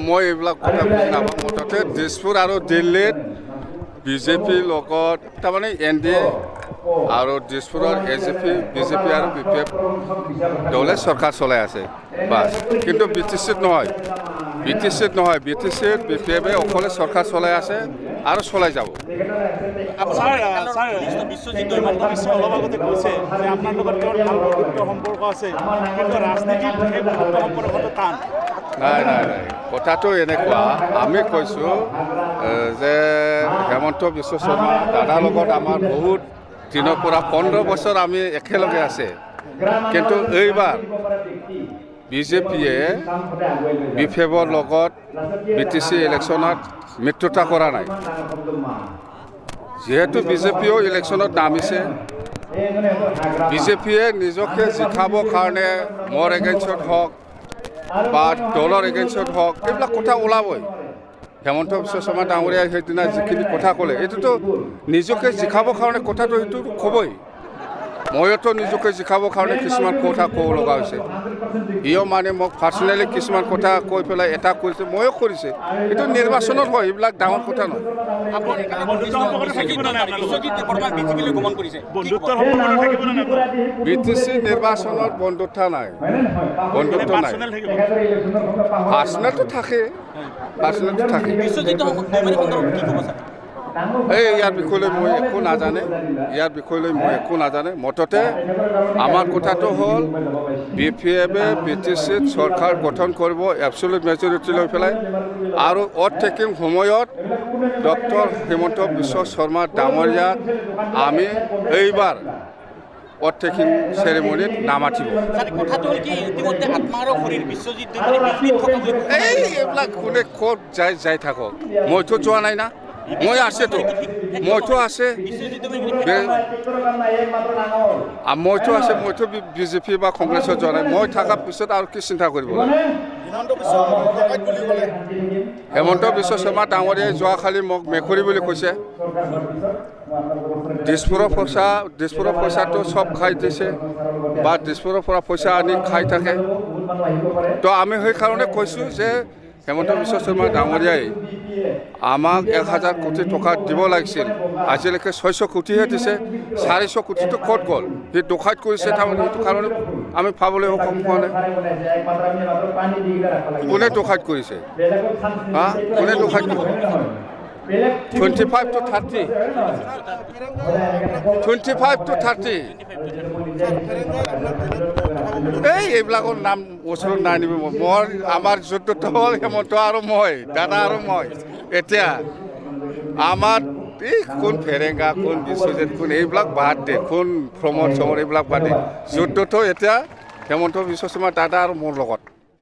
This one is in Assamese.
মই এইবিলাক কথা বুজি নাপাওঁ মুঠতে দিছপুৰ আৰু দিল্লীত বিজেপিৰ লগত তাৰমানে NDA আৰু দিছপুৰৰ AJP BJP আৰু BPF দলে চৰকাৰ চলাই আছে বাছ কিন্তু BTCত নহয় BTCত BPFে অকলে চৰকাৰ চলাই আছে আৰু চলাই যাব বিশ্বজিৎ দৈমান্ত মিশ্ৰ অলপ আগতে কৈছে যে আপোনাৰ লগত কেৱল ভাল বন্ধুত্ব সম্পৰ্ক আছে কিন্তু ৰাজনীতিত সেই বন্ধুত্ব সম্পৰ্কটো টান নাই কথাটো এনেকুৱা আমি কৈছোঁ যে হেমন্ত বিশ্ব শৰ্মা দাদাৰ লগত আমাৰ বহুত দিনৰ পৰা 15 বছৰ আমি একেলগে আছে কিন্তু এইবাৰ বিজেপিয়ে BPFৰ লগত BTC ইলেকশ্যনত মিত্ৰতা কৰা নাই যেহেতু বিজেপিও ইলেকশ্যনত নামিছে বিজেপিয়ে নিজকে জিকাবৰ কাৰণে মোৰ এগেইনষ্টত হওক বা দলৰ এগেইনষ্টত হওক এইবিলাক কথা ওলাবই হেমন্ত বিশ্ব শৰ্মা ডাঙৰীয়াই সেইদিনা যিখিনি কথা ক'লে এইটোতো নিজকে জিকাবৰ কাৰণে কথাটো সেইটো ক'বই মইতো নিজকে জিকাবৰ কাৰণে কিছুমান কথা ক'ব লগা হৈছে ইও মানে মোক পাৰ্চনেলি কিছুমান কথা কৈ পেলাই এটা কৰিছে ময়ো কৰিছে এইটো নিৰ্বাচনত হয় এইবিলাক ডাঙৰ কথা নহয় BTC নিৰ্বাচনত বন্ধুত্ব নাই পাৰ্চনেলটো থাকে ইয়াৰ বিষয়লৈ মই একো নাজানে মততে আমাৰ কথাটো হ'ল BPFে BTCত চৰকাৰ গঠন কৰিব এবছলিউট মেজৰিটি লৈ পেলাই আৰু অ'ভাৰটেকিং সময়ত ডক্টৰ হিমন্ত বিশ্ব শৰ্মা ডাঙৰীয়াক আমি এইবাৰ অ'ভাৰটেকিং চেৰিমনিত নামাতিব এইবিলাক কোনে ক'ত যাই থাকক মইতো যোৱা নাই না মইতো আছে মইতো বিজেপি বা কংগ্ৰেছত যোৱা নাই মই থকাৰ পিছত আৰু কি চিন্তা কৰিব লাগে হেমন্ত বিশ্ব শৰ্মা ডাঙৰীয়াই যোৱাকালি মোক মেকুৰী বুলি কৈছে দিছপুৰৰ পইচাটো চব খাই দিছে বা দিছপুৰৰ পৰা পইচা আনি খাই থাকে তো আমি সেইকাৰণে কৈছোঁ যে হেমন্ত বিশ্ব শৰ্মা ডাঙৰীয়াই আমাক 1000 কোটি টকা দিব লাগিছিল আজিলৈকে 600 কোটিহে দিছে 400 কোটিটো ক'ত গ'ল সি ডকাইত কৰিছে তাৰমানে সেইটো কাৰণে আমি পাবলৈ সক্ষম হোৱা নাই কোনে ডকাইত কৰিছে কোনে ডকাইত কৰিছে 25 to 30 এইবিলাকৰ নাম ওচৰত নাই নিব মোৰ আমাৰ যুদ্ধটো হ'ল হেমন্ত আৰু মই দাদা আৰু মই এতিয়া আমাৰ কোন ফেৰেংগা কোন বিশ্বজিৎ কোন এইবিলাক বাদ দে কোন প্ৰমোদ চমৰ এইবিলাক বাদ দে যুদ্ধটো এতিয়া হেমন্ত বিশ্ব শৰ্মা দাদা আৰু মোৰ লগত